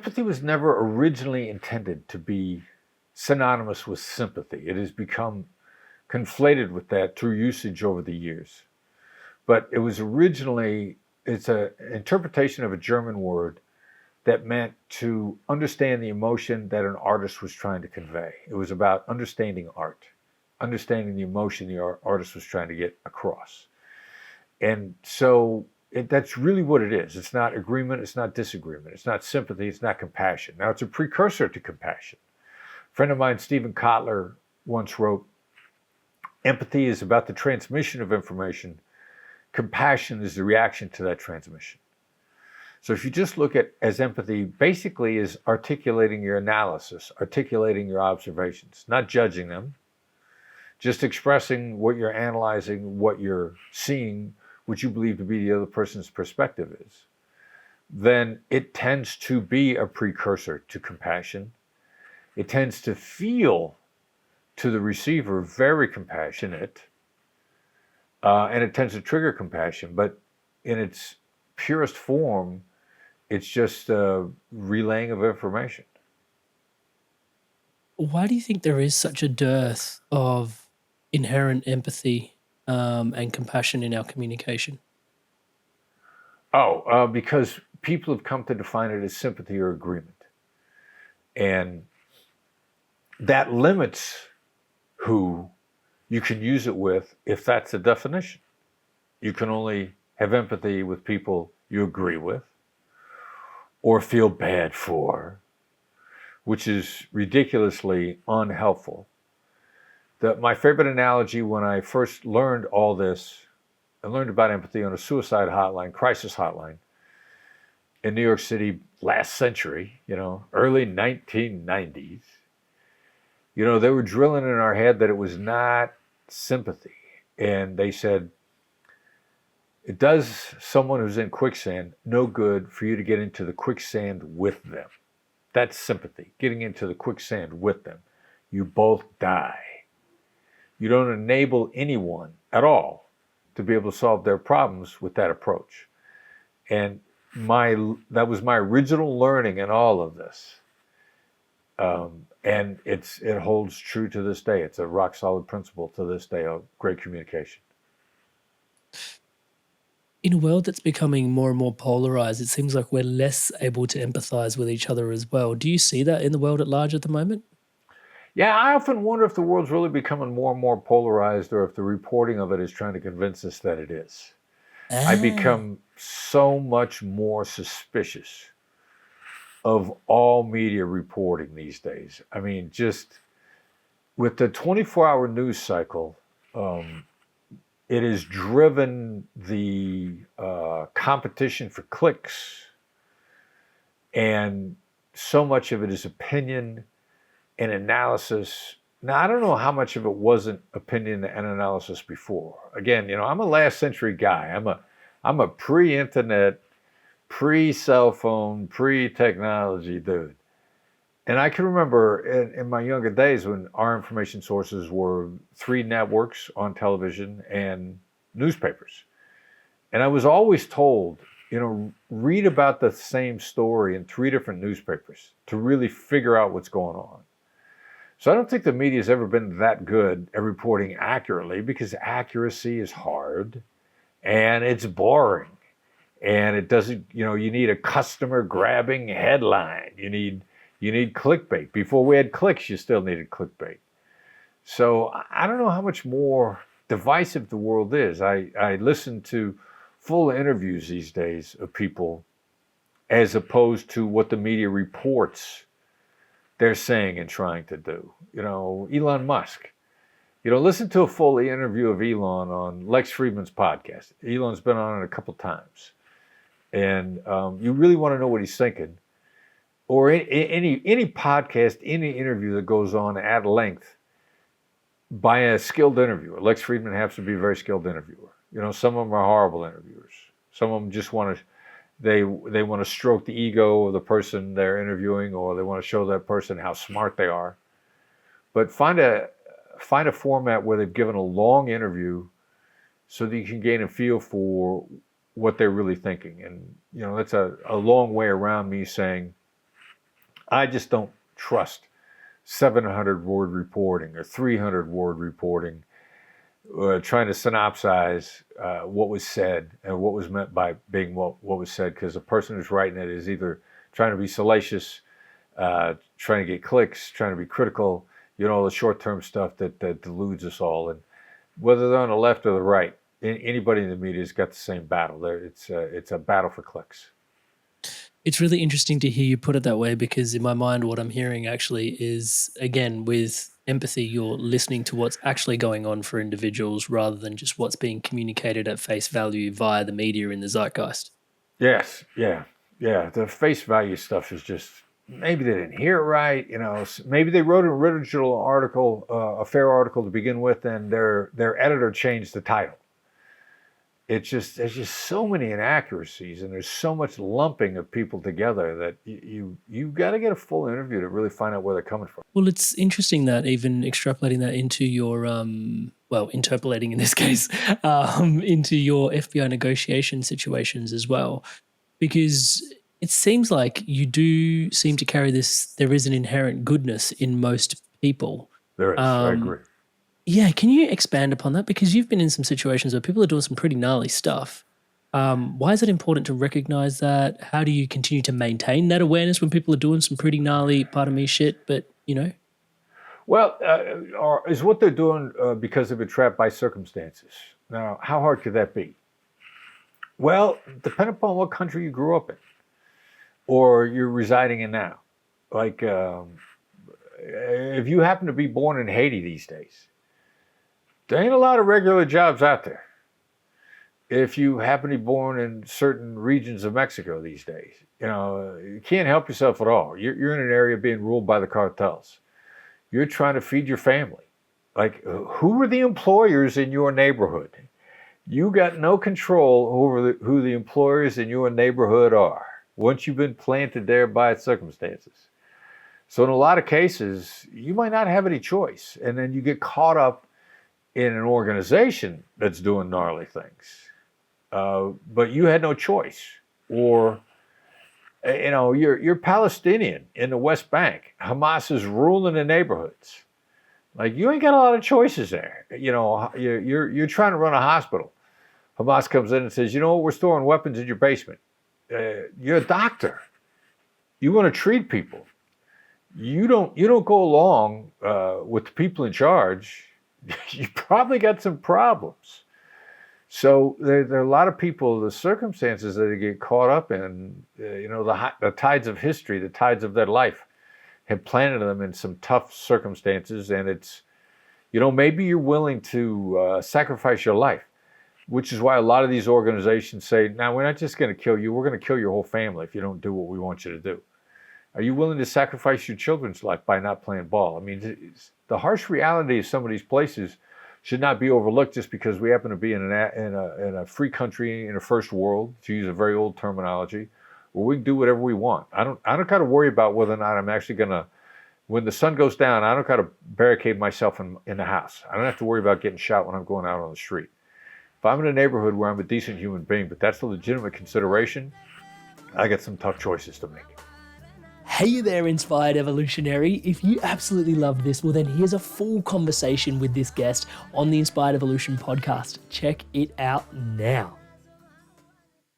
empathy was never originally intended to be synonymous with sympathy. It has become conflated with that through usage over the years. But it was originally, it's an interpretation of a German word that meant to understand the emotion that an artist was trying to convey. It was about understanding art, understanding the emotion the artist was trying to get across. And so that's really what it is. It's not agreement, it's not disagreement, it's not sympathy, it's not compassion. Now, it's a precursor to compassion. A friend of mine, Stephen Kotler, once wrote, empathy is about the transmission of information. Compassion is the reaction to that transmission. So if you just look at as empathy, basically is articulating your analysis, articulating your observations, not judging them, just expressing what you're analyzing, what you're seeing, what you believe to be the other person's perspective is, then it tends to be a precursor to compassion. It tends to feel to the receiver very compassionate, and it tends to trigger compassion, but in its purest form, it's just a relaying of information. Why do you think there is such a dearth of inherent empathy and compassion in our communication? Because people have come to define it as sympathy or agreement. And that limits who you can use it with if that's the definition. You can only have empathy with people you agree with or feel bad for, which is ridiculously unhelpful. My favorite analogy when I first learned all this, I learned about empathy on a suicide hotline, crisis hotline in New York City last century, early 1990s. They were drilling in our head that it was not sympathy. And they said, it does someone who's in quicksand no good for you to get into the quicksand with them. That's sympathy, getting into the quicksand with them. You both die. You don't enable anyone at all to be able to solve their problems with that approach. And that was my original learning in all of this. And it holds true to this day. It's a rock solid principle to this day of great communication. In a world that's becoming more and more polarized, it seems like we're less able to empathize with each other as well. Do you see that in the world at large at the moment? Yeah, I often wonder if the world's really becoming more and more polarized or if the reporting of it is trying to convince us that it is. I Ah, become so much more suspicious of all media reporting these days. I mean, just with the 24-hour news cycle, it has driven the competition for clicks, and so much of it is opinion and analysis. Now, I don't know how much of it wasn't opinion and analysis before. Again, I'm a last century guy. I'm a pre-internet, pre-cell phone, pre-technology dude. And I can remember in my younger days when our information sources were 3 networks on television and newspapers. And I was always told, read about the same story in 3 different newspapers to really figure out what's going on. So I don't think the media has ever been that good at reporting accurately because accuracy is hard and it's boring. And it doesn't, you need a customer grabbing headline. You need clickbait. Before we had clicks, you still needed clickbait. So I don't know how much more divisive the world is. I listen to full interviews these days of people as opposed to what the media reports they're saying and trying to do. Elon Musk. Listen to a full interview of Elon on Lex Friedman's podcast. Elon's been on it a couple times. And you really want to know what he's thinking. Or any podcast, any interview that goes on at length by a skilled interviewer. Lex Friedman happens to be a very skilled interviewer. Some of them are horrible interviewers. Some of them just want to they want to stroke the ego of the person they're interviewing, or they want to show that person how smart they are. But find a format where they've given a long interview so that you can gain a feel for what they're really thinking. And that's a long way around me saying I just don't trust 700 word reporting or 300 word reporting, trying to synopsize what was said and what was meant by being what was said, because the person who's writing it is either trying to be salacious, trying to get clicks, trying to be critical, the short-term stuff that deludes us all. And whether they're on the left or the right, anybody in the media has got the same battle. It's a battle for clicks. It's really interesting to hear you put it that way, because in my mind, what I'm hearing actually is, again, with empathy, you're listening to what's actually going on for individuals rather than just what's being communicated at face value via the media in the zeitgeist. Yes, yeah. The face value stuff is just, maybe they didn't hear it right. Maybe they wrote an original article, a fair article to begin with, and their editor changed the title. There's just so many inaccuracies, and there's so much lumping of people together that you got to get a full interview to really find out where they're coming from. Well, it's interesting that even extrapolating that into your, interpolating in this case, into your FBI negotiation situations as well, because it seems like you do seem to carry this, there is an inherent goodness in most people. There is, I agree. Yeah, can you expand upon that? Because you've been in some situations where people are doing some pretty gnarly stuff. Why is it important to recognize that? How do you continue to maintain that awareness when people are doing some pretty gnarly, pardon me, shit, but, Well, is what they're doing because they've been trapped by circumstances. Now, how hard could that be? Well, depending upon what country you grew up in or you're residing in now. Like, if you happen to be born in Haiti these days, there ain't a lot of regular jobs out there. If you happen to be born in certain regions of Mexico these days, you can't help yourself at all. You're in an area being ruled by the cartels. You're trying to feed your family. Like, who are the employers in your neighborhood? You got no control over who the employers in your neighborhood are once you've been planted there by circumstances. So in a lot of cases, you might not have any choice. And then you get caught up in an organization that's doing gnarly things. But you had no choice. Or, you're Palestinian in the West Bank. Hamas is ruling the neighborhoods. Like, you ain't got a lot of choices there. You're trying to run a hospital. Hamas comes in and says, we're storing weapons in your basement. You're a doctor. You want to treat people. You don't go along with the people in charge. You probably got some problems. So there are a lot of people, the circumstances that they get caught up in, the tides of history, the tides of their life have planted them in some tough circumstances. And it's, maybe you're willing to sacrifice your life, which is why a lot of these organizations say, now, we're not just going to kill you, we're going to kill your whole family if you don't do what we want you to do. Are you willing to sacrifice your children's life by not playing ball? I mean, the harsh reality of some of these places should not be overlooked just because we happen to be in a free country, in a first world, to use a very old terminology, where we can do whatever we want. I don't got to worry about whether or not I'm actually gonna, when the sun goes down, I don't got to barricade myself in the house. I don't have to worry about getting shot when I'm going out on the street. If I'm in a neighborhood where I'm a decent human being, but that's a legitimate consideration, I got some tough choices to make. Hey there, Inspired Evolutionary. If you absolutely love this, well then here's a full conversation with this guest on the Inspired Evolution podcast. Check it out now.